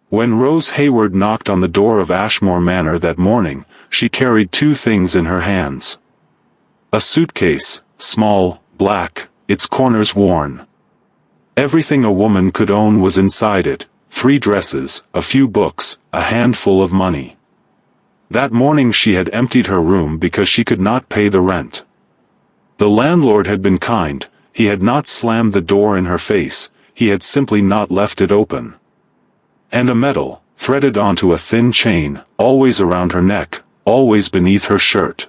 When Rose Hayward knocked on the door of Ashmore Manor that morning, she carried two things in her hands. A suitcase, small, black, its corners worn. Everything a woman could own was inside it: 3 dresses, a few books, a handful of money. That morning she had emptied her room because she could not pay the rent. The landlord had been kind. He had not slammed the door in her face, he had simply not left it open. And a medal, threaded onto a thin chain, always around her neck, always beneath her shirt.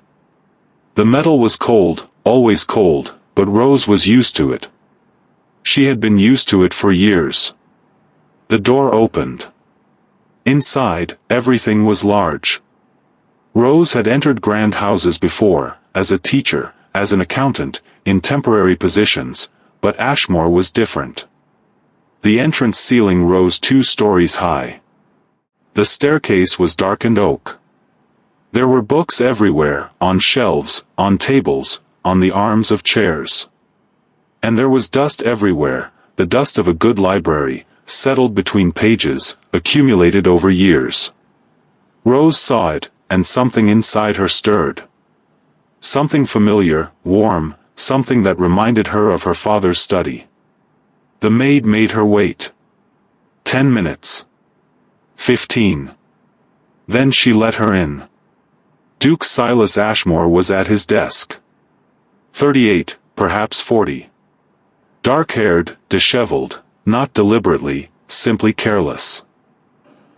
The medal was cold, always cold, but Rose was used to it. She had been used to it for years. The door opened. Inside, everything was large. Rose had entered grand houses before, as a teacher, as an accountant, in temporary positions, but Ashmore was different. The entrance ceiling rose 2 stories high. The staircase was darkened oak. There were books everywhere, on shelves, on tables, on the arms of chairs. And there was dust everywhere, the dust of a good library, settled between pages, accumulated over years. Rose saw it, and something inside her stirred. Something familiar, warm, something that reminded her of her father's study. The maid made her wait. 10 minutes. 15. Then she let her in. Duke Silas Ashmore was at his desk. 38, perhaps 40. Dark-haired, disheveled, not deliberately, simply careless.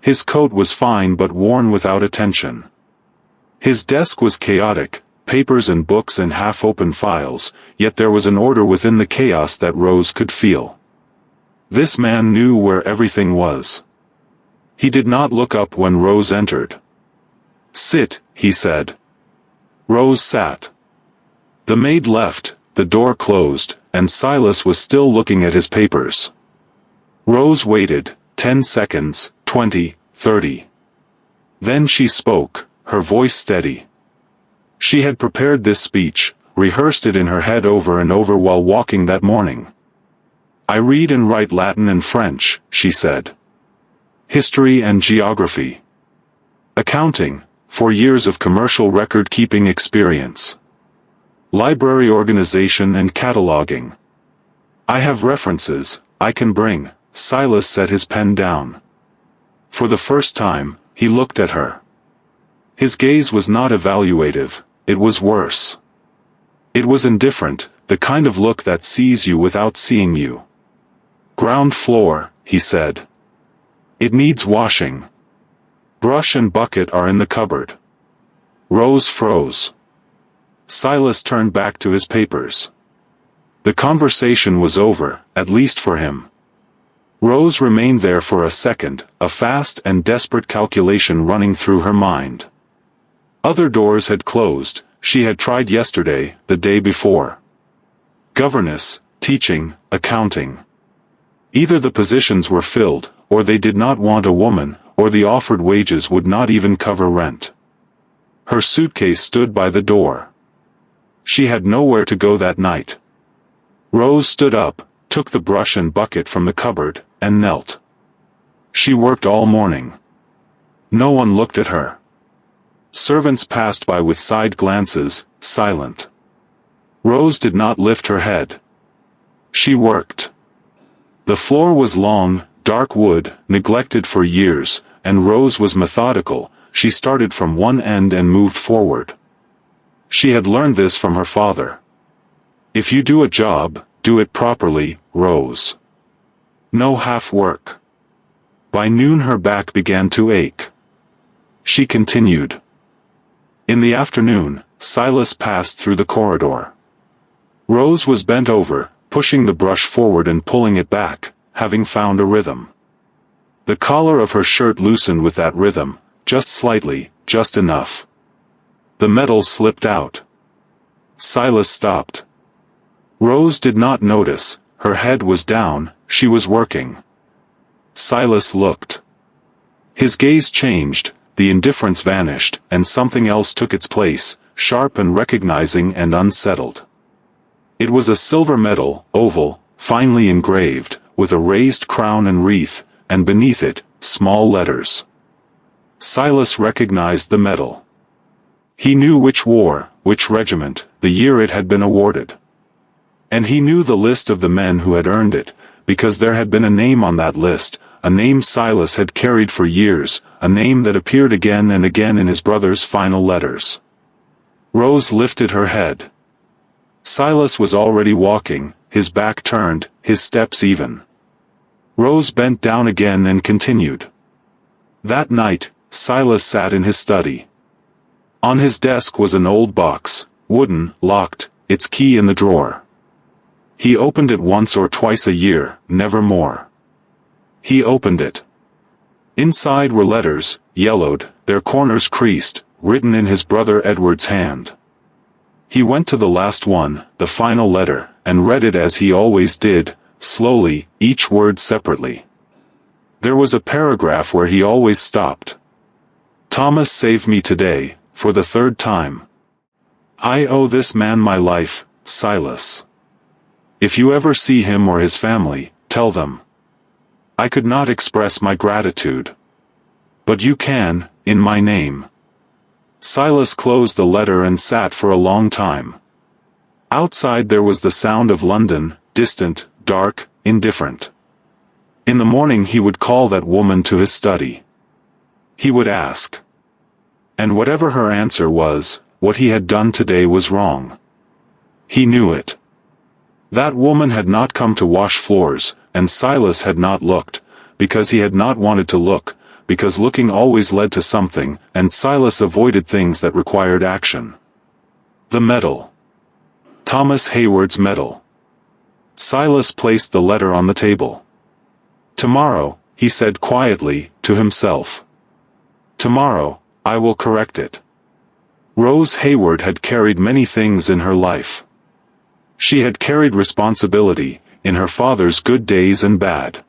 His coat was fine but worn without attention. His desk was chaotic, papers and books and half-open files, yet there was an order within the chaos that Rose could feel. This man knew where everything was. He did not look up when Rose entered. "Sit," he said. Rose sat. The maid left, the door closed, and Silas was still looking at his papers. Rose waited, 10 seconds, 20, 30. Then she spoke, her voice steady. She had prepared this speech, rehearsed it in her head over and over while walking that morning. "I read and write Latin and French," she said. "History and geography. Accounting, 4 years of commercial record-keeping experience. Library organization and cataloging. I have references I can bring." Silas set his pen down. For the first time, he looked at her. His gaze was not evaluative, it was worse. It was indifferent, the kind of look that sees you without seeing you. "Ground floor," he said. "It needs washing. Brush and bucket are in the cupboard." Rose froze. Silas turned back to his papers. The conversation was over, at least for him. Rose remained there for a second, a fast and desperate calculation running through her mind. Other doors had closed, she had tried yesterday, the day before. Governess, teaching, accounting. Either the positions were filled, or they did not want a woman, or the offered wages would not even cover rent. Her suitcase stood by the door. She had nowhere to go that night. Rose stood up, took the brush and bucket from the cupboard, and knelt. She worked all morning. No one looked at her. Servants passed by with side glances, silent. Rose did not lift her head. She worked. The floor was long, dark wood, neglected for years, and Rose was methodical. She started from one end and moved forward. She had learned this from her father. If you do a job, do it properly, Rose. No half work. By noon her back began to ache. She continued. In the afternoon, Silas passed through the corridor. Rose was bent over, pushing the brush forward and pulling it back, having found a rhythm. The collar of her shirt loosened with that rhythm, just slightly, just enough. The metal slipped out. Silas stopped. Rose did not notice, her head was down, she was working. Silas looked. His gaze changed, the indifference vanished, and something else took its place, sharp and recognizing and unsettled. It was a silver medal, oval, finely engraved, with a raised crown and wreath, and beneath it, small letters. Silas recognized the medal. He knew which war, which regiment, the year it had been awarded. And he knew the list of the men who had earned it, because there had been a name on that list, a name Silas had carried for years, a name that appeared again and again in his brother's final letters. Rose lifted her head. Silas was already walking, his back turned, his steps even. Rose bent down again and continued. That night, Silas sat in his study. On his desk was an old box, wooden, locked, its key in the drawer. He opened it once or twice a year, never more. He opened it. Inside were letters, yellowed, their corners creased, written in his brother Edward's hand. He went to the last one, the final letter, and read it as he always did, slowly, each word separately. There was a paragraph where he always stopped. Thomas saved me today, for the third time. I owe this man my life, Silas. If you ever see him or his family, tell them. I could not express my gratitude. But you can, in my name. Silas closed the letter and sat for a long time. Outside there was the sound of London, distant, dark, indifferent. In the morning he would call that woman to his study. He would ask. And whatever her answer was, what he had done today was wrong. He knew it. That woman had not come to wash floors, and Silas had not looked, because he had not wanted to look, because looking always led to something, and Silas avoided things that required action. The medal. Thomas Hayward's medal. Silas placed the letter on the table. Tomorrow, he said quietly, to himself. Tomorrow, I will correct it. Rose Hayward had carried many things in her life. She had carried responsibility, in her father's good days and bad.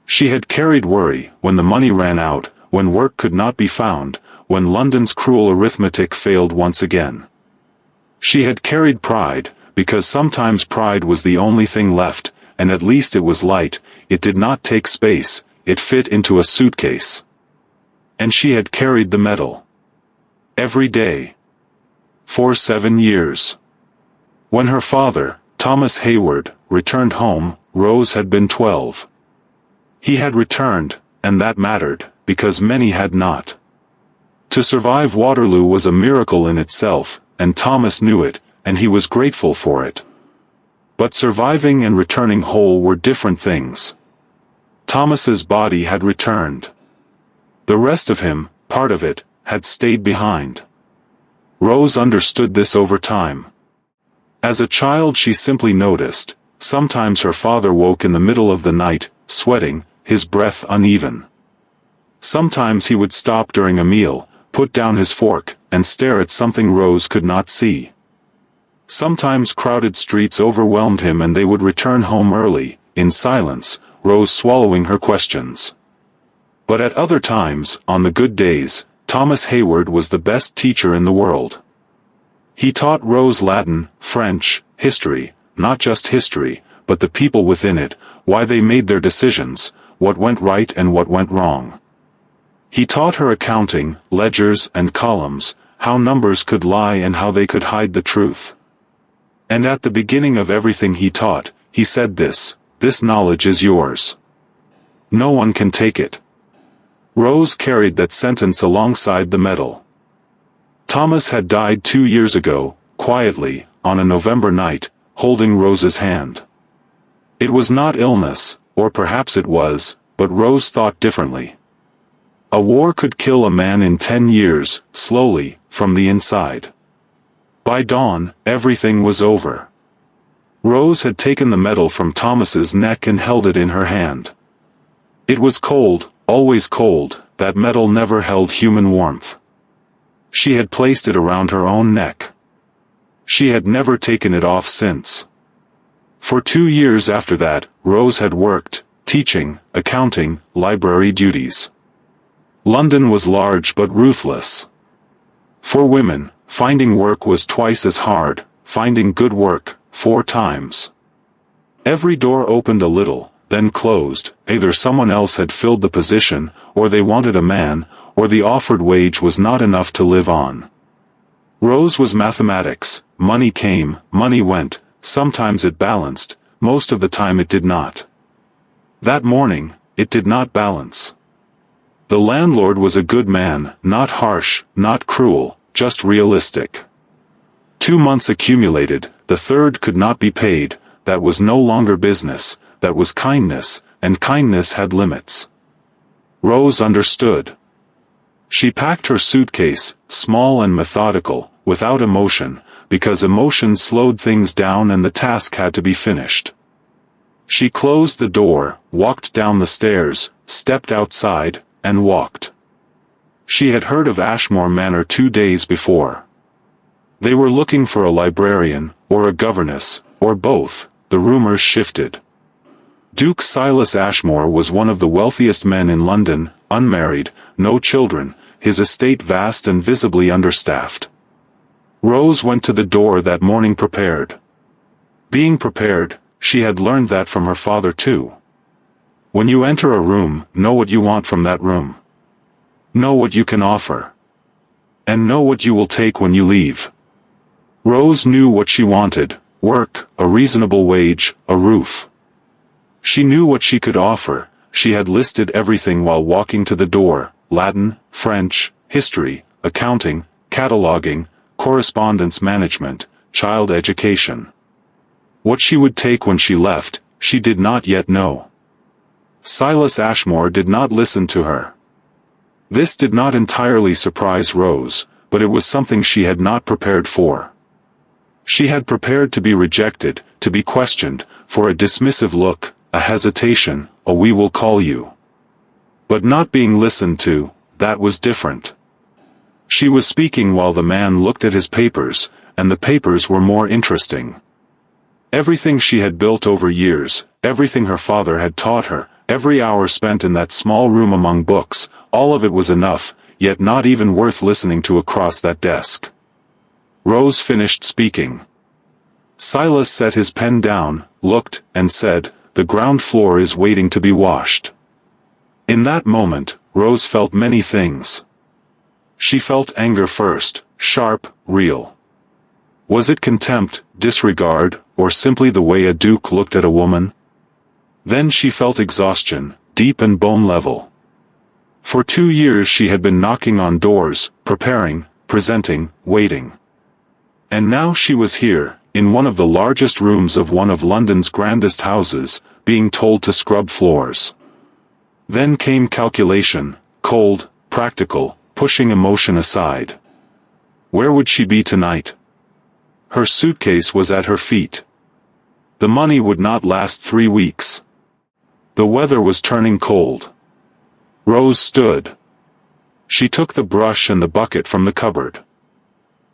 She had carried worry, when the money ran out, when work could not be found, when London's cruel arithmetic failed once again. She had carried pride, because sometimes pride was the only thing left, and at least it was light, it did not take space, it fit into a suitcase. And she had carried the medal. Every day. For 7 years. When her father, Thomas Hayward, returned home, Rose had been 12. He had returned, and that mattered, because many had not. To survive Waterloo was a miracle in itself, and Thomas knew it, and he was grateful for it. But surviving and returning whole were different things. Thomas's body had returned. The rest of him, part of it, had stayed behind. Rose understood this over time. As a child she simply noticed, sometimes her father woke in the middle of the night, sweating, his breath uneven. Sometimes he would stop during a meal, put down his fork, and stare at something Rose could not see. Sometimes crowded streets overwhelmed him and they would return home early, in silence, Rose swallowing her questions. But at other times, on the good days, Thomas Hayward was the best teacher in the world. He taught Rose Latin, French, history, not just history, but the people within it, why they made their decisions, what went right and what went wrong. He taught her accounting, ledgers and columns, how numbers could lie and how they could hide the truth. And at the beginning of everything he taught, he said this knowledge is yours. No one can take it. Rose carried that sentence alongside the medal. Thomas had died 2 years ago, quietly, on a November night, holding Rose's hand. It was not illness, or perhaps it was, but Rose thought differently. A war could kill a man in 10 years, slowly, from the inside. By dawn, everything was over. Rose had taken the medal from Thomas's neck and held it in her hand. It was cold, always cold, that medal never held human warmth. She had placed it around her own neck. She had never taken it off since. For 2 years after that, Rose had worked, teaching, accounting, library duties. London was large but ruthless. For women, finding work was twice as hard, finding good work, 4 times. Every door opened a little, then closed. Either someone else had filled the position, or they wanted a man, or the offered wage was not enough to live on. Rose was mathematics. Money came, money went, sometimes it balanced, most of the time it did not. That morning, it did not balance. The landlord was a good man, not harsh, not cruel, just realistic. 2 months accumulated, the third could not be paid. That was no longer business, that was kindness, and kindness had limits. Rose understood. She packed her suitcase, small and methodical, without emotion, because emotion slowed things down and the task had to be finished. She closed the door, walked down the stairs, stepped outside, and walked. She had heard of Ashmore Manor 2 days before. They were looking for a librarian, or a governess, or both. The rumors shifted. Duke Silas Ashmore was one of the wealthiest men in London, unmarried, no children, his estate vast and visibly understaffed. Rose went to the door that morning prepared. Being prepared, she had learned that from her father too. When you enter a room, know what you want from that room. Know what you can offer. And know what you will take when you leave. Rose knew what she wanted: work, a reasonable wage, a roof. She knew what she could offer. She had listed everything while walking to the door: Latin, French, history, accounting, cataloging, correspondence management, child education. What she would take when she left, she did not yet know. Silas Ashmore did not listen to her. This did not entirely surprise Rose, but it was something she had not prepared for. She had prepared to be rejected, to be questioned, for a dismissive look, a hesitation, a "we will call you." But not being listened to, that was different. She was speaking while the man looked at his papers, and the papers were more interesting. Everything she had built over years, everything her father had taught her, every hour spent in that small room among books, all of it was enough, yet not even worth listening to across that desk. Rose finished speaking. Silas set his pen down, looked, and said, "The ground floor is waiting to be washed." In that moment, Rose felt many things. She felt anger first, sharp, real. Was it contempt, disregard, or simply the way a duke looked at a woman? Then she felt exhaustion, deep and bone level. For 2 years she had been knocking on doors, preparing, presenting, waiting. And now she was here, in one of the largest rooms of one of London's grandest houses, being told to scrub floors. Then came calculation, cold, practical, pushing emotion aside. Where would she be tonight? Her suitcase was at her feet. The money would not last 3 weeks. The weather was turning cold. Rose stood. She took the brush and the bucket from the cupboard.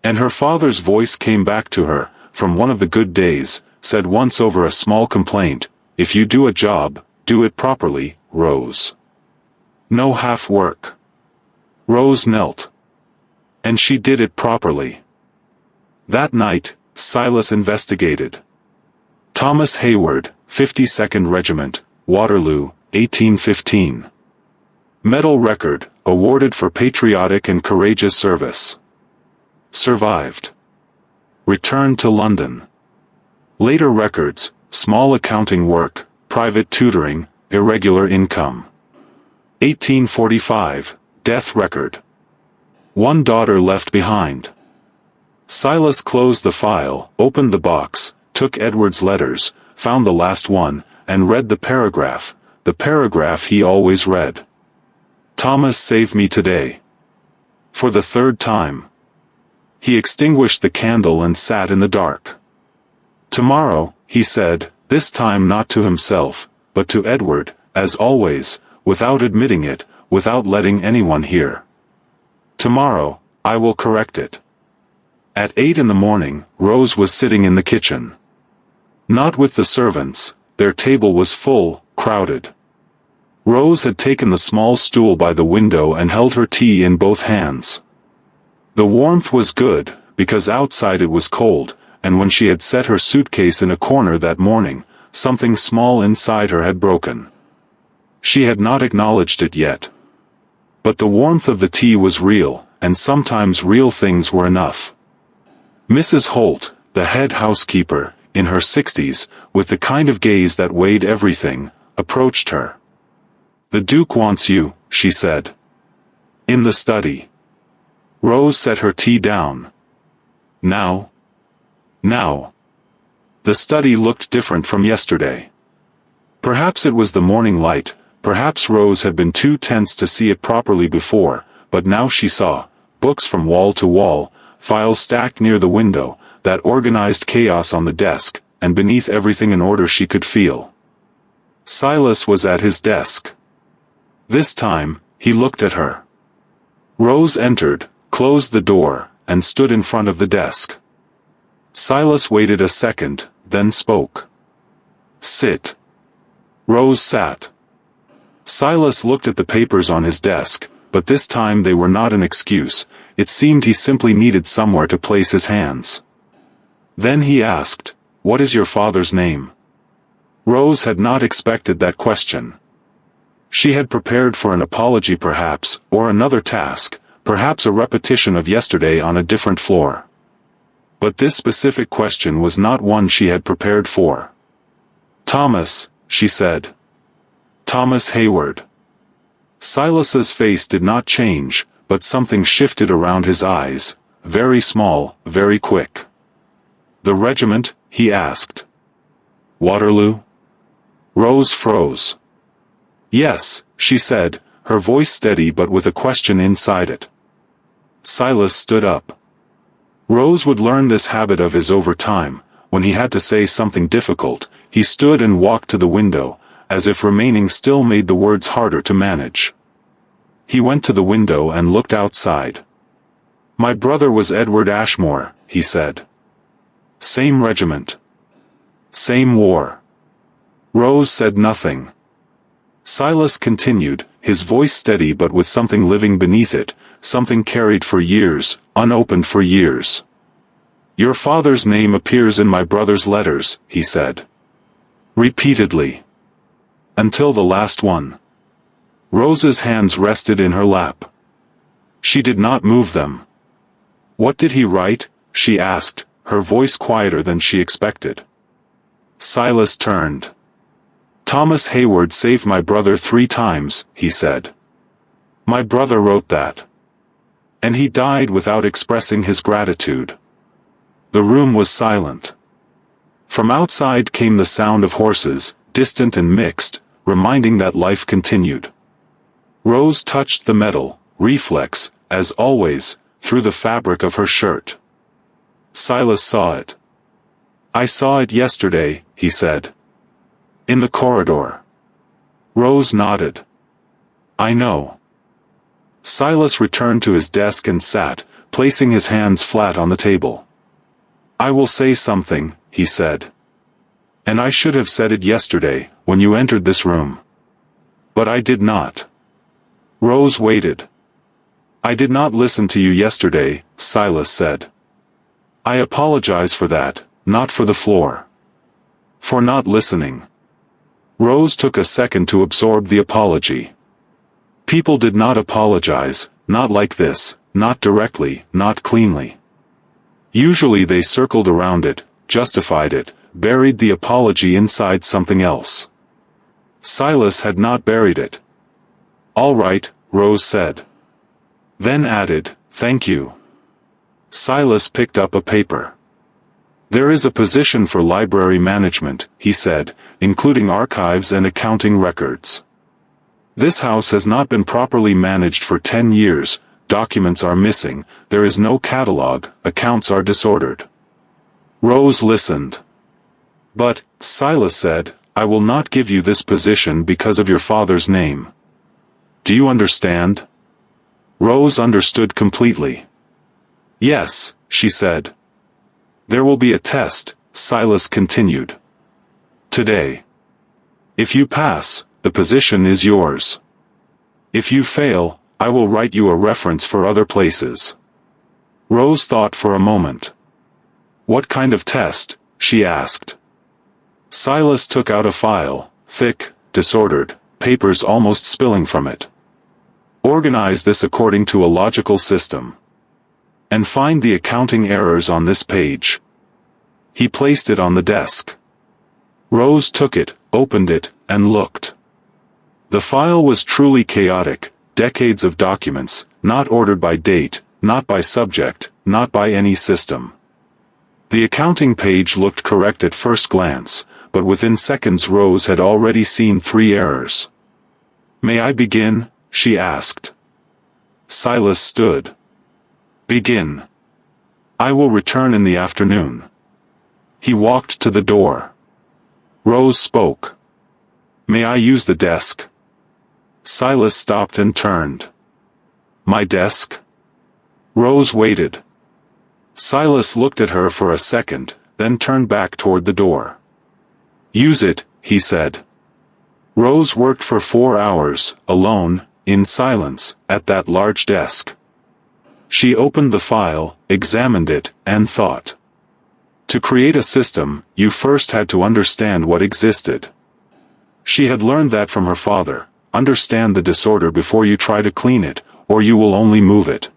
And her father's voice came back to her, from one of the good days, said once over a small complaint, "If you do a job, do it properly, Rose. No half work." Rose knelt. And she did it properly. That night, Silas investigated. Thomas Hayward, 52nd Regiment, Waterloo, 1815. Medal record, awarded for patriotic and courageous service. Survived. Returned to London. Later records: small accounting work, private tutoring, irregular income. 1845, death record. 1 daughter left behind. Silas closed the file, opened the box, took Edward's letters, found the last one, and read the paragraph he always read. "Thomas saved me today." For the 3rd time. He extinguished the candle and sat in the dark. "Tomorrow," he said, this time not to himself, but to Edward, as always, without admitting it, without letting anyone hear. "Tomorrow, I will correct it." At 8 in the morning, Rose was sitting in the kitchen. Not with the servants, their table was full, crowded. Rose had taken the small stool by the window and held her tea in both hands. The warmth was good, because outside it was cold, and when she had set her suitcase in a corner that morning, something small inside her had broken. She had not acknowledged it yet. But the warmth of the tea was real, and sometimes real things were enough. Mrs. Holt, the head housekeeper, in her 60s, with the kind of gaze that weighed everything, approached her. "The Duke wants you," she said. "In the study." Rose set her tea down. Now? Now. The study looked different from yesterday. Perhaps it was the morning light, perhaps Rose had been too tense to see it properly before, but now she saw, books from wall to wall, files stacked near the window, that organized chaos on the desk, and beneath everything an order she could feel. Silas was at his desk. This time, he looked at her. Rose entered, closed the door, and stood in front of the desk. Silas waited a second, then spoke. "Sit." Rose sat. Silas looked at the papers on his desk, but this time they were not an excuse, it seemed he simply needed somewhere to place his hands. Then he asked, "What is your father's name?" Rose had not expected that question. She had prepared for an apology perhaps, or another task, perhaps a repetition of yesterday on a different floor. But this specific question was not one she had prepared for. "Thomas," she said. "Thomas Hayward." Silas's face did not change, but something shifted around his eyes, very small, very quick. "The regiment?" he asked. "Waterloo?" Rose froze. "Yes," she said, her voice steady but with a question inside it. Silas stood up. Rose would learn this habit of his over time. When he had to say something difficult, he stood and walked to the window, as if remaining still made the words harder to manage. He went to the window and looked outside. "My brother was Edward Ashmore," he said. "Same regiment. Same war." Rose said nothing. Silas continued, his voice steady but with something living beneath it, something carried for years, unopened for years. "Your father's name appears in my brother's letters," he said. "Repeatedly. Until the last one." Rose's hands rested in her lap. She did not move them. "What did he write?" she asked, her voice quieter than she expected. Silas turned. "Thomas Hayward saved my brother 3 times, he said. My brother wrote that. And he died without expressing his gratitude." The room was silent. From outside came the sound of horses, distant and mixed, reminding that life continued. Rose touched the metal, reflex, as always, through the fabric of her shirt. Silas saw it. "I saw it yesterday," he said. "In the corridor." Rose nodded. "I know." Silas returned to his desk and sat, placing his hands flat on the table. "I will say something," he said. "And I should have said it yesterday, when you entered this room. But I did not." Rose waited. "I did not listen to you yesterday," Silas said. "I apologize for that, not for the floor. For not listening." Rose took a second to absorb the apology. People did not apologize, not like this, not directly, not cleanly. Usually they circled around it, justified it, buried the apology inside something else. Silas had not buried it. "All right," Rose said. Then added, "Thank you." Silas picked up a paper. "There is a position for library management," he said, "including archives and accounting records. This house has not been properly managed for 10 years, documents are missing, there is no catalog, accounts are disordered." Rose listened. "But," Silas said, "I will not give you this position because of your father's name. Do you understand?" Rose understood completely. "Yes," she said. "There will be a test," Silas continued. "Today. If you pass, the position is yours. If you fail, I will write you a reference for other places." Rose thought for a moment. "What kind of test?" she asked. Silas took out a file, thick, disordered, papers almost spilling from it. Organize this according to a logical system. And find the accounting errors on this page. He placed it on the desk. Rose took it, opened it, and looked. The file was truly chaotic, decades of documents, not ordered by date, not by subject, not by any system. The accounting page looked correct at first glance, but within seconds Rose had already seen 3 errors. "May I begin?" she asked. Silas stood. "Begin. I will return in the afternoon." He walked to the door. Rose spoke. "May I use the desk?" Silas stopped and turned. "My desk?" Rose waited. Silas looked at her for a second, then turned back toward the door. "Use it," he said. Rose worked for 4 hours, alone, in silence, at that large desk. She opened the file, examined it, and thought. To create a system, you first had to understand what existed. She had learned that from her father: understand the disorder before you try to clean it, or you will only move it.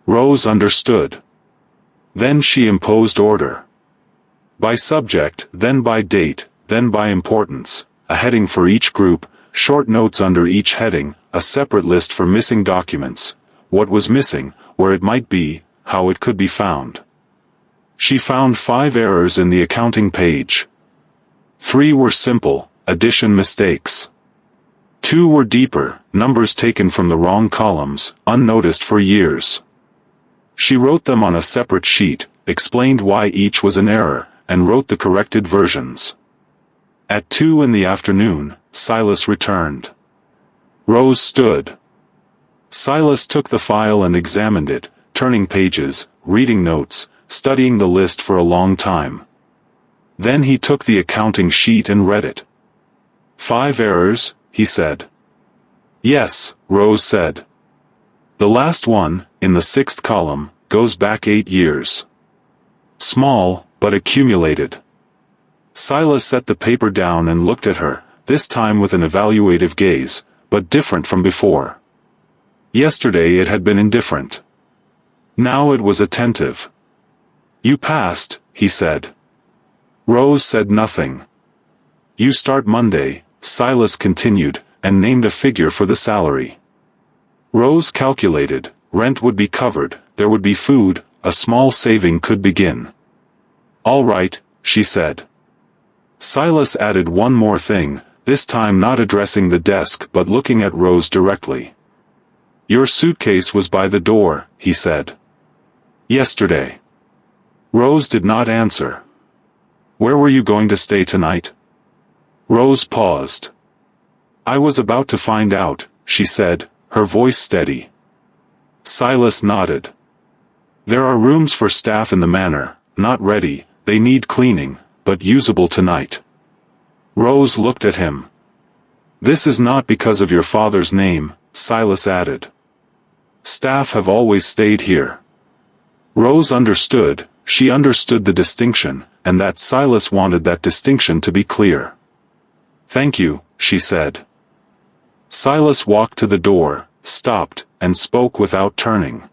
Rose understood. Then she imposed order. By subject, then by date, then by importance, a heading for each group, short notes under each heading, a separate list for missing documents, what was missing, where it might be, how it could be found. She found 5 errors in the accounting page. 3 were simple, addition mistakes. 2 were deeper, numbers taken from the wrong columns, unnoticed for years. She wrote them on a separate sheet, explained why each was an error, and wrote the corrected versions. At 2 in the afternoon, Silas returned. Rose stood. Silas took the file and examined it, turning pages, reading notes, studying the list for a long time. Then he took the accounting sheet and read it. 5 errors, he said. Yes, Rose said. The last one, in the 6th column, goes back 8 years. Small, but accumulated. Silas set the paper down and looked at her, this time with an evaluative gaze, but different from before. Yesterday it had been indifferent. Now it was attentive. You passed, he said. Rose said nothing. You start Monday, Silas continued, and named a figure for the salary. Rose calculated, rent would be covered, there would be food, a small saving could begin. All right, she said. Silas added one more thing, this time not addressing the desk but looking at Rose directly. Your suitcase was by the door, he said. Yesterday. Rose did not answer. Where were you going to stay tonight? Rose paused. I was about to find out, she said, her voice steady. Silas nodded. There are rooms for staff in the manor, not ready, they need cleaning, but usable tonight. Rose looked at him. This is not because of your father's name, Silas added. Staff have always stayed here. Rose understood, she understood the distinction, and that Silas wanted that distinction to be clear. Thank you, she said. Silas walked to the door, stopped, and spoke without turning.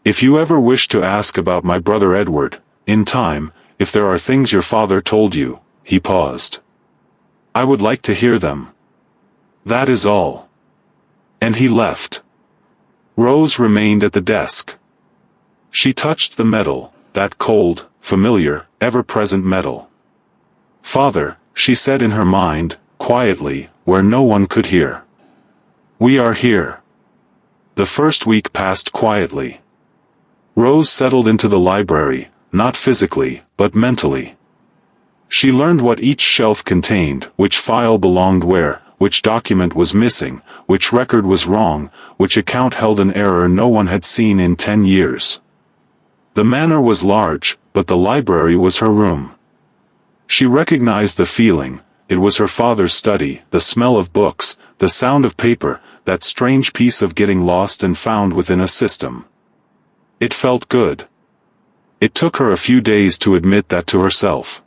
If you ever wish to ask about my brother Edward, in time, if there are things your father told you, he paused. I would like to hear them. That is all. And he left. Rose remained at the desk. She touched the metal, that cold, familiar, ever-present metal. Father, she said in her mind, quietly, where no one could hear. We are here. The first week passed quietly. Rose settled into the library, not physically, but mentally. She learned what each shelf contained, which file belonged where, which document was missing, which record was wrong, which account held an error no one had seen in 10 years. The manor was large, but the library was her room. She recognized the feeling, it was her father's study, the smell of books, the sound of paper, that strange piece of getting lost and found within a system. It felt good. It took her a few days to admit that to herself.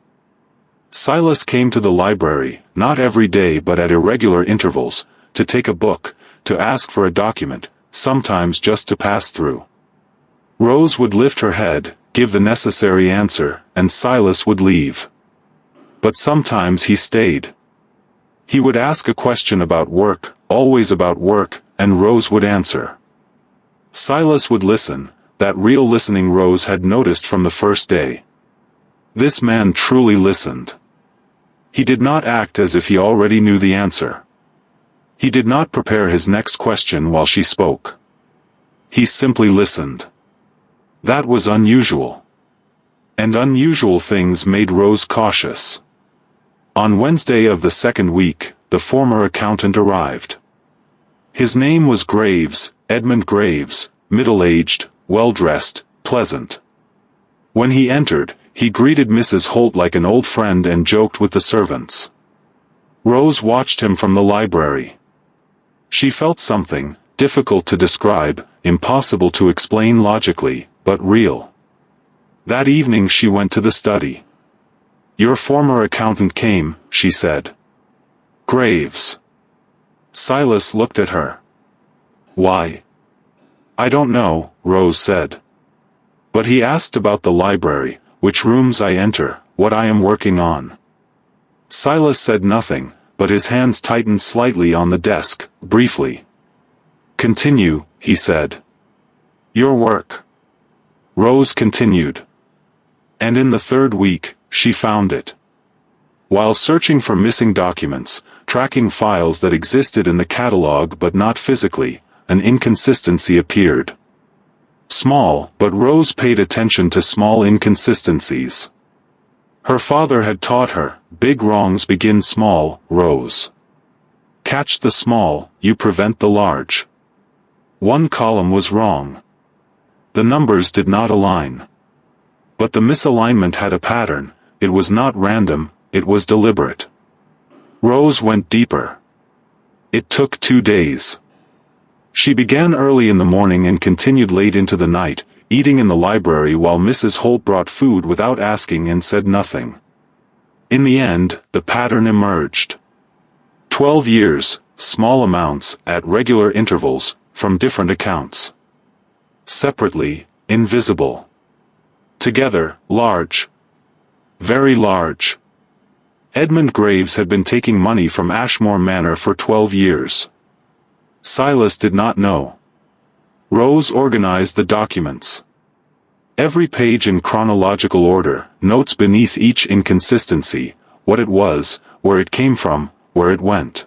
Silas came to the library, not every day but at irregular intervals, to take a book, to ask for a document, sometimes just to pass through. Rose would lift her head, give the necessary answer, and Silas would leave. But sometimes he stayed. He would ask a question about work, always about work, and Rose would answer. Silas would listen, that real listening Rose had noticed from the first day. This man truly listened. He did not act as if he already knew the answer. He did not prepare his next question while she spoke. He simply listened. That was unusual. And unusual things made Rose cautious. On Wednesday of the second week, the former accountant arrived. His name was Graves, Edmund Graves, middle-aged, well-dressed, pleasant. When he entered, he greeted Mrs. Holt like an old friend and joked with the servants. Rose watched him from the library. She felt something, difficult to describe, impossible to explain logically, but real. That evening she went to the study. "Your former accountant came," she said. "Graves." Silas looked at her. "Why?" "I don't know," Rose said. "But he asked about the library, which rooms I enter, what I am working on." Silas said nothing, but his hands tightened slightly on the desk, briefly. "Continue," he said. "Your work." Rose continued. And in the third week, she found it. While searching for missing documents, tracking files that existed in the catalog but not physically, an inconsistency appeared. Small, but Rose paid attention to small inconsistencies. Her father had taught her, big wrongs begin small, Rose. Catch the small, you prevent the large. One column was wrong. The numbers did not align. But the misalignment had a pattern, it was not random, it was deliberate. Rose went deeper. It took 2 days. She began early in the morning and continued late into the night, eating in the library while Mrs. Holt brought food without asking and said nothing. In the end, the pattern emerged. 12 years, small amounts, at regular intervals, from different accounts. Separately, invisible. Together, large. Very large. Edmund Graves had been taking money from Ashmore Manor for 12 years. Silas did not know. Rose organized the documents. Every page in chronological order, notes beneath each inconsistency, what it was, where it came from, where it went.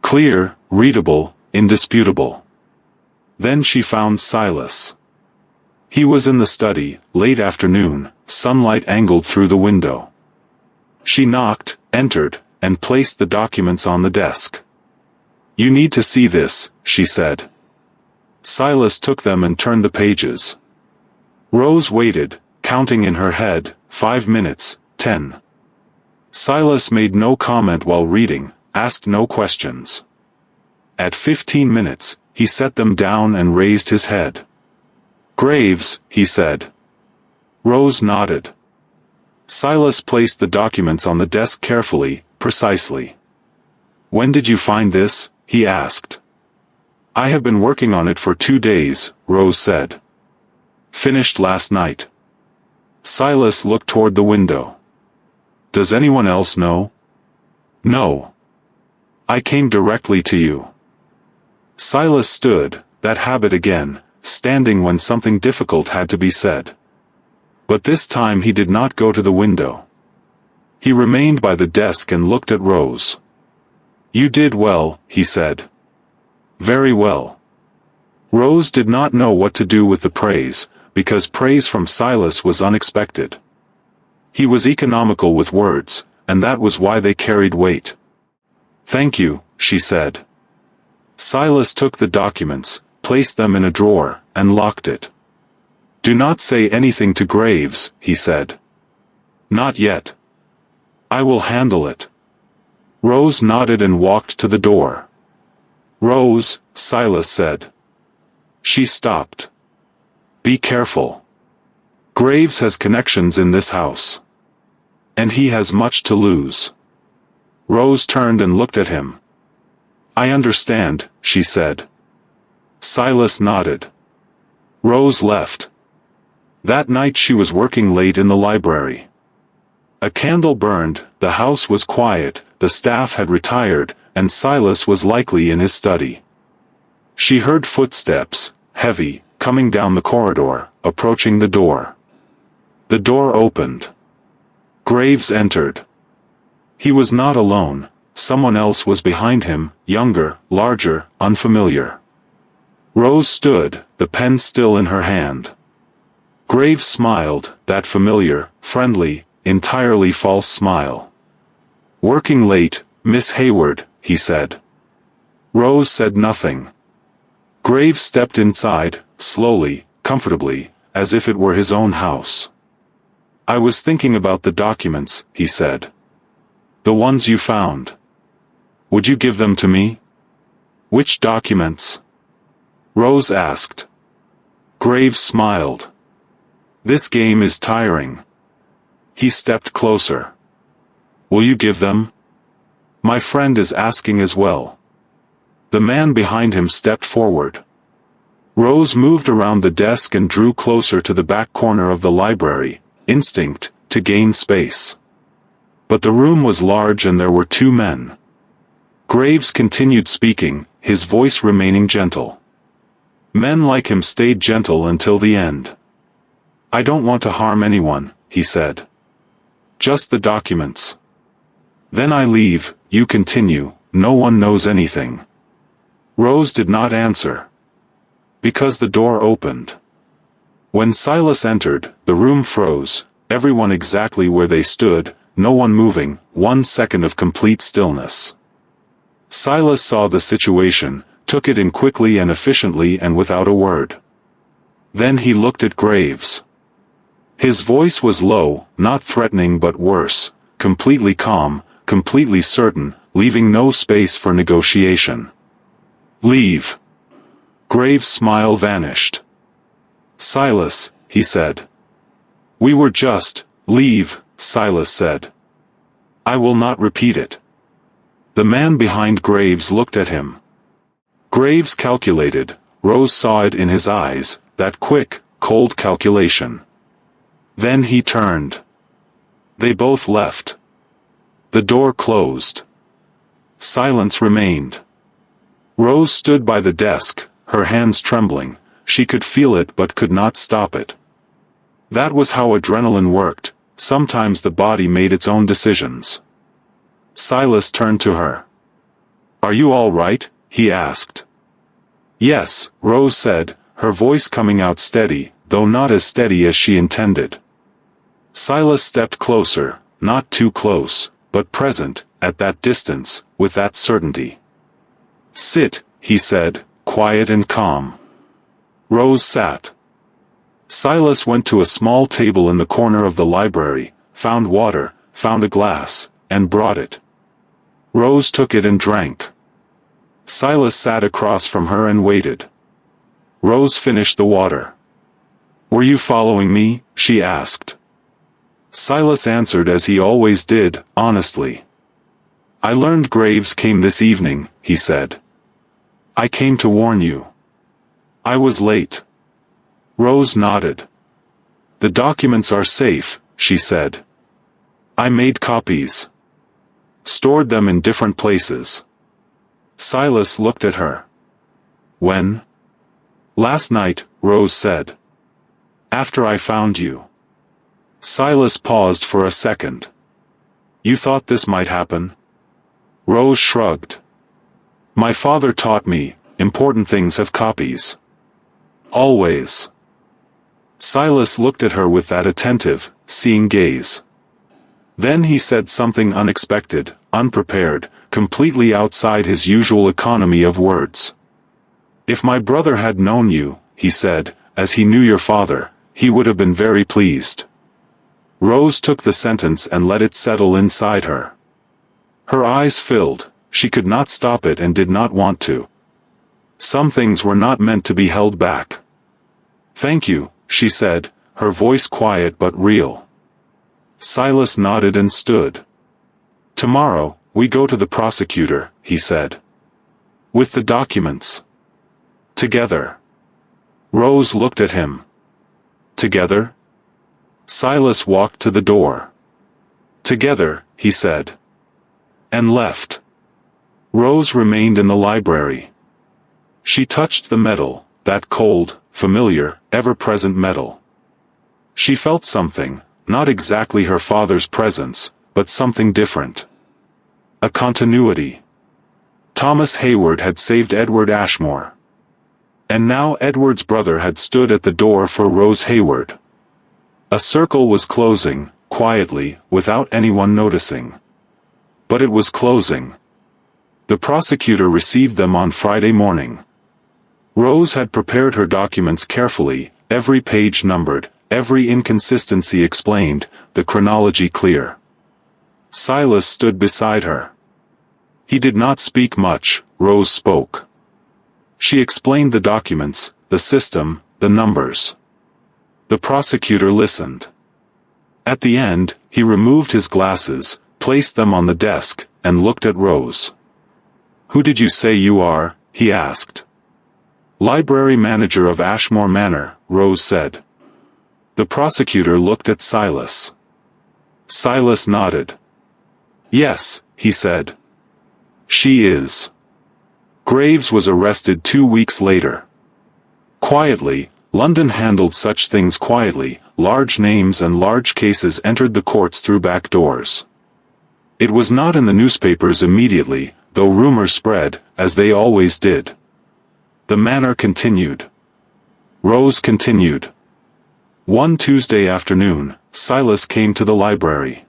Clear, readable, indisputable. Then she found Silas. He was in the study, late afternoon, sunlight angled through the window. She knocked, entered, and placed the documents on the desk. "You need to see this," she said. Silas took them and turned the pages. Rose waited, counting in her head, 5 minutes, 10. Silas made no comment while reading, asked no questions. At 15 minutes, he set them down and raised his head. "Graves," he said. Rose nodded. Silas placed the documents on the desk carefully, precisely. "When did you find this?" he asked. "I have been working on it for 2 days," Rose said. "Finished last night." Silas looked toward the window. "Does anyone else know?" "No. I came directly to you." Silas stood, that habit again, standing when something difficult had to be said. But this time he did not go to the window. He remained by the desk and looked at Rose. "You did well," he said. "Very well." Rose did not know what to do with the praise, because praise from Silas was unexpected. He was economical with words, and that was why they carried weight. "Thank you," she said. Silas took the documents, placed them in a drawer, and locked it. "Do not say anything to Graves," he said. "Not yet. I will handle it." Rose nodded and walked to the door. "Rose," Silas said. She stopped. "Be careful. Graves has connections in this house. And he has much to lose. Rose turned and looked at him. I understand, she said. Silas nodded. Rose left. That night she was working late in the library. A candle burned, the house was quiet, the staff had retired, and Silas was likely in his study. She heard footsteps, heavy, coming down the corridor, approaching the door. The door opened. Graves entered. He was not alone, someone else was behind him, younger, larger, unfamiliar. Rose stood, the pen still in her hand. Graves smiled, that familiar, friendly, entirely false smile. Working late, Miss Hayward, he said. Rose said nothing. Graves stepped inside, slowly, comfortably, as if it were his own house. I was thinking about the documents, he said. The ones you found. Would you give them to me? Which documents? Rose asked. Graves smiled. This game is tiring. He stepped closer. Will you give them? My friend is asking as well. The man behind him stepped forward. Rose moved around the desk and drew closer to the back corner of the library, instinct, to gain space. But the room was large and there were two men. Graves continued speaking, his voice remaining gentle. Men like him stayed gentle until the end. I don't want to harm anyone, he said. Just the documents. Then I leave, you continue, no one knows anything. Rose did not answer. Because the door opened. When Silas entered, the room froze, everyone exactly where they stood, no one moving, 1 second of complete stillness. Silas saw the situation, took it in quickly and efficiently and without a word. Then he looked at Graves. His voice was low, not threatening but worse, completely calm, completely certain, leaving no space for negotiation. Leave. Graves' smile vanished. Silas, he said. We were just, leave, Silas said. I will not repeat it. The man behind Graves looked at him. Graves calculated, Rose saw it in his eyes, that quick, cold calculation. Then he turned. They both left. The door closed. Silence remained. Rose stood by the desk, her hands trembling, she could feel it but could not stop it. That was how adrenaline worked, sometimes the body made its own decisions. Silas turned to her. Are you all right? He asked. Yes, Rose said, her voice coming out steady, though not as steady as she intended. Silas stepped closer, not too close, but present, at that distance, with that certainty. Sit, he said, quiet and calm. Rose sat. Silas went to a small table in the corner of the library, found water, found a glass, and brought it. Rose took it and drank. Silas sat across from her and waited. Rose finished the water. Were you following me? She asked. Silas answered as he always did, honestly. I learned Graves came this evening, he said. I came to warn you. I was late. Rose nodded. The documents are safe, she said. I made copies. Stored them in different places. Silas looked at her. When? Last night, Rose said. After I found you. Silas paused for a second. You thought this might happen? Rose shrugged. My father taught me, important things have copies. Always. Silas looked at her with that attentive, seeing gaze. Then he said something unexpected, unprepared, completely outside his usual economy of words. If my brother had known you, he said, as he knew your father, he would have been very pleased. Rose took the sentence and let it settle inside her. Her eyes filled, she could not stop it and did not want to. Some things were not meant to be held back. Thank you, she said, her voice quiet but real. Silas nodded and stood. "Tomorrow, we go to the prosecutor," he said. "With the documents." "Together." Rose looked at him. "Together?" Silas walked to the door. "Together," he said. And left. Rose remained in the library. She touched the metal, that cold, familiar, ever-present metal. She felt something, not exactly her father's presence, but something different. A continuity. Thomas Hayward had saved Edward Ashmore. And now Edward's brother had stood at the door for Rose Hayward. A circle was closing, quietly, without anyone noticing. But it was closing. The prosecutor received them on Friday morning. Rose had prepared her documents carefully, every page numbered, every inconsistency explained, the chronology clear. Silas stood beside her. He did not speak much. Rose spoke. She explained the documents, the system, the numbers. The prosecutor listened. At the end, he removed his glasses, placed them on the desk, and looked at Rose. "Who did you say you are?" he asked. "Library manager of Ashmore Manor," Rose said. The prosecutor looked at Silas. Silas nodded. "Yes," he said. "She is." Graves was arrested 2 weeks later. Quietly, London handled such things quietly. Large names and large cases entered the courts through back doors. It was not in the newspapers immediately, though rumors spread, as they always did. The manor continued. Rose continued. One Tuesday afternoon, Silas came to the library.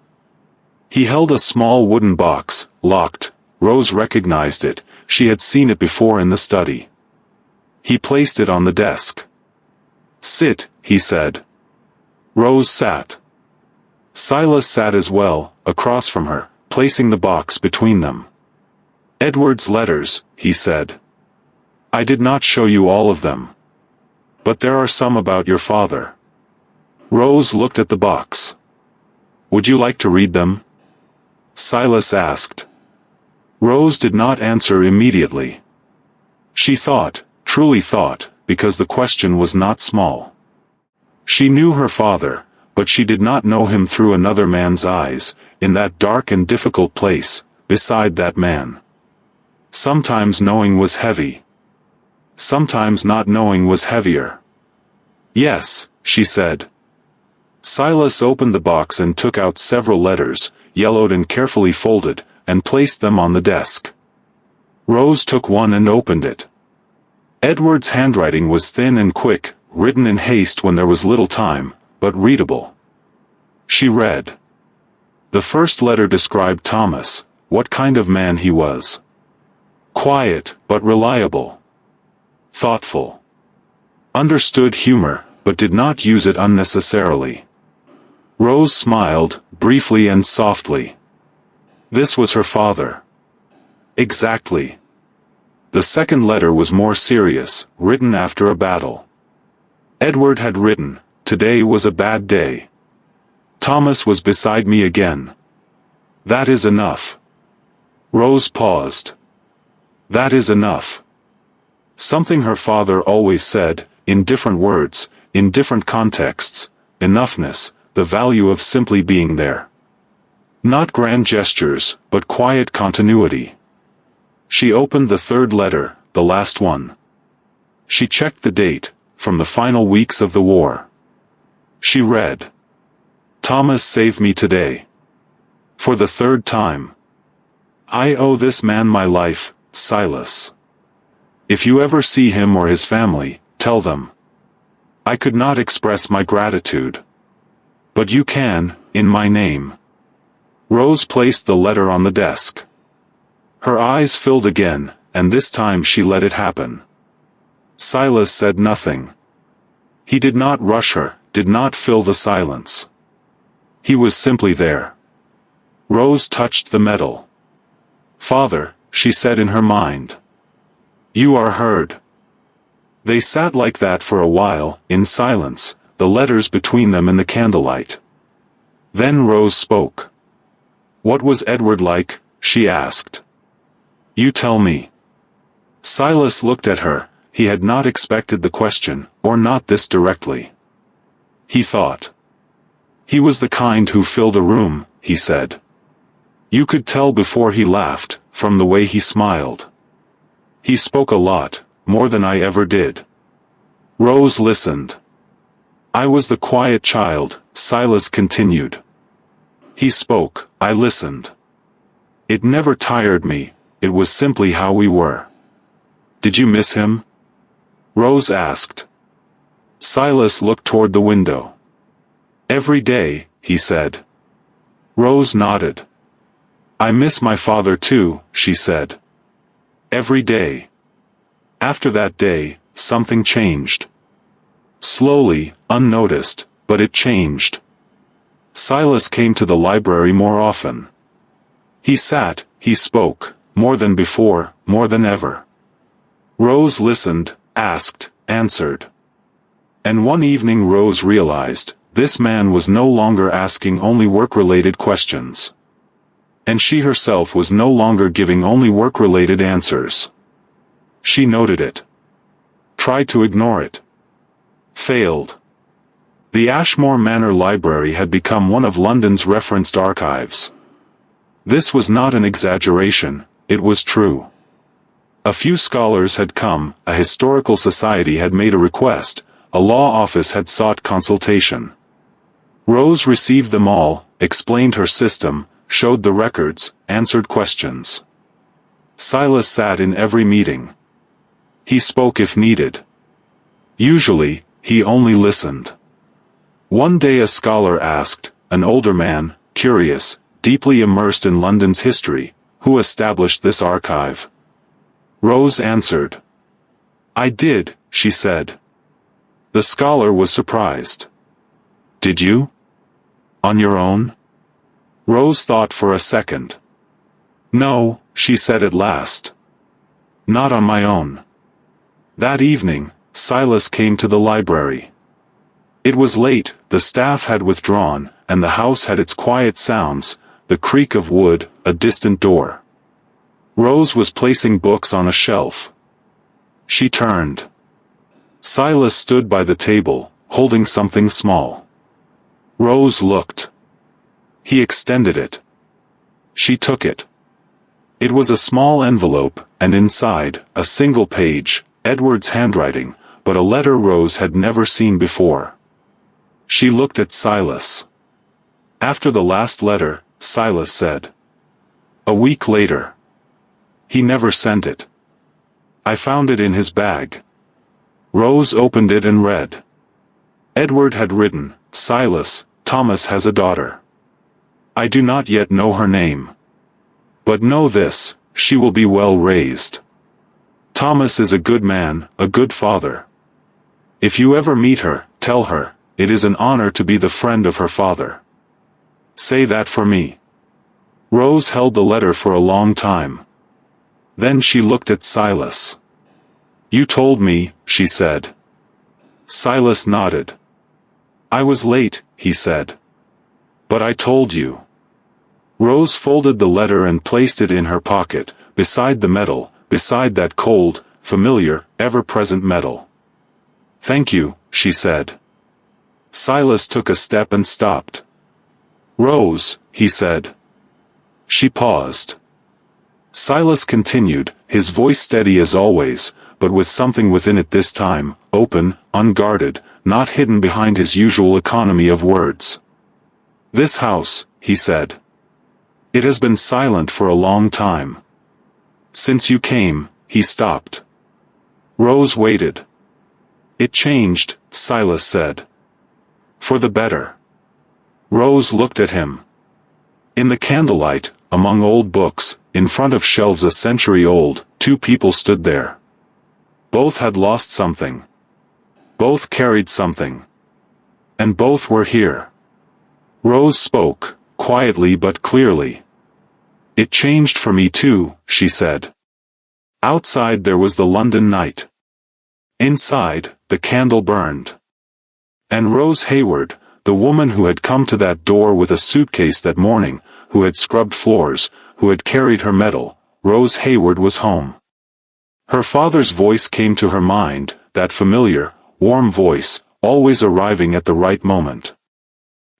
He held a small wooden box, locked. Rose recognized it. She had seen it before in the study. He placed it on the desk. "Sit," he said. Rose sat. Silas sat as well, across from her, placing the box between them. "Edward's letters," he said. "I did not show you all of them. But there are some about your father." Rose looked at the box. "Would you like to read them?" Silas asked. Rose did not answer immediately. She thought, truly thought, because the question was not small. She knew her father, but she did not know him through another man's eyes, in that dark and difficult place, beside that man. Sometimes knowing was heavy. Sometimes not knowing was heavier. "Yes," she said. Silas opened the box and took out several letters, yellowed and carefully folded, and placed them on the desk. Rose took one and opened it. Edward's handwriting was thin and quick, written in haste when there was little time, but readable. She read. The first letter described Thomas, what kind of man he was. Quiet, but reliable. Thoughtful. Understood humor, but did not use it unnecessarily. Rose smiled, briefly and softly. This was her father. Exactly. The second letter was more serious, written after a battle. Edward had written, "Today was a bad day. Thomas was beside me again. That is enough." Rose paused. That is enough. Something her father always said, in different words, in different contexts, enoughness, the value of simply being there. Not grand gestures, but quiet continuity. She opened the third letter, the last one. She checked the date, from the final weeks of the war. She read. Thomas saved me today. For the third time. I owe this man my life, Silas. If you ever see him or his family, tell them. I could not express my gratitude. But you can, in my name. Rose placed the letter on the desk. Her eyes filled again, and this time she let it happen. Silas said nothing. He did not rush her, did not fill the silence. He was simply there. Rose touched the metal. Father, she said in her mind. You are heard. They sat like that for a while, in silence, the letters between them in the candlelight. Then Rose spoke. "What was Edward like?" she asked. "You tell me." Silas looked at her. He had not expected the question, or not this directly. He thought. "He was the kind who filled a room," he said. "You could tell before he laughed, from the way he smiled. He spoke a lot, more than I ever did." Rose listened. "I was the quiet child," Silas continued. "He spoke, I listened. It never tired me, it was simply how we were." "Did you miss him?" Rose asked. Silas looked toward the window. "Every day," he said. Rose nodded. "I miss my father too," she said. "Every day." After that day, something changed. Slowly, unnoticed, but it changed. Silas came to the library more often. He sat, he spoke, more than before, more than ever. Rose listened, asked, answered. And one evening Rose realized, this man was no longer asking only work-related questions. And she herself was no longer giving only work-related answers. She noted it. Tried to ignore it. Failed. The Ashmore Manor Library had become one of London's referenced archives. This was not an exaggeration, it was true. A few scholars had come, a historical society had made a request, a law office had sought consultation. Rose received them all, explained her system, showed the records, answered questions. Silas sat in every meeting. He spoke if needed. Usually, he only listened. One day a scholar asked, an older man, curious, deeply immersed in London's history, who established this archive? Rose answered. "I did," she said. The scholar was surprised. "Did you? On your own?" Rose thought for a second. "No," she said at last. "Not on my own." That evening, Silas came to the library. It was late, the staff had withdrawn, and the house had its quiet sounds, the creak of wood, a distant door. Rose was placing books on a shelf. She turned. Silas stood by the table, holding something small. Rose looked. He extended it. She took it. It was a small envelope, and inside, a single page, Edward's handwriting, but a letter Rose had never seen before. She looked at Silas. After the last letter, Silas said. A week later. He never sent it. I found it in his bag. Rose opened it and read. Edward had written, Silas, Thomas has a daughter. I do not yet know her name. But know this, she will be well raised. Thomas is a good man, a good father. If you ever meet her, tell her, it is an honor to be the friend of her father. Say that for me. Rose held the letter for a long time. Then she looked at Silas. You told me, she said. Silas nodded. I was late, he said. But I told you. Rose folded the letter and placed it in her pocket, beside the medal, beside that cold, familiar, ever-present medal. Thank you, she said. Silas took a step and stopped. Rose, he said. She paused. Silas continued, his voice steady as always, but with something within it this time, open, unguarded, not hidden behind his usual economy of words. This house, he said. It has been silent for a long time. Since you came, he stopped. Rose waited. It changed, Silas said. For the better. Rose looked at him. In the candlelight, among old books, in front of shelves a century old, two people stood there. Both had lost something. Both carried something. And both were here. Rose spoke, quietly but clearly. It changed for me too, she said. Outside there was the London night. Inside, the candle burned. And Rose Hayward, The woman who had come to that door with a suitcase that morning, who had scrubbed floors, who had carried her metal, Rose Hayward was home. Her father's voice came to her mind, that familiar, warm voice, always arriving at the right moment.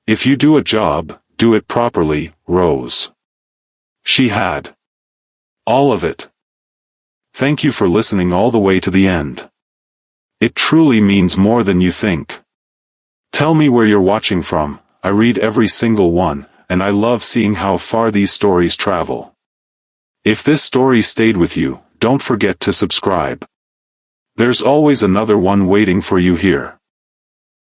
If you do a job, do it properly, Rose. She had all of it. Thank you for listening all the way to the end. It truly means more than you think. Tell me where you're watching from. I read every single one, and I love seeing how far these stories travel. If this story stayed with you, don't forget to subscribe. There's always another one waiting for you here.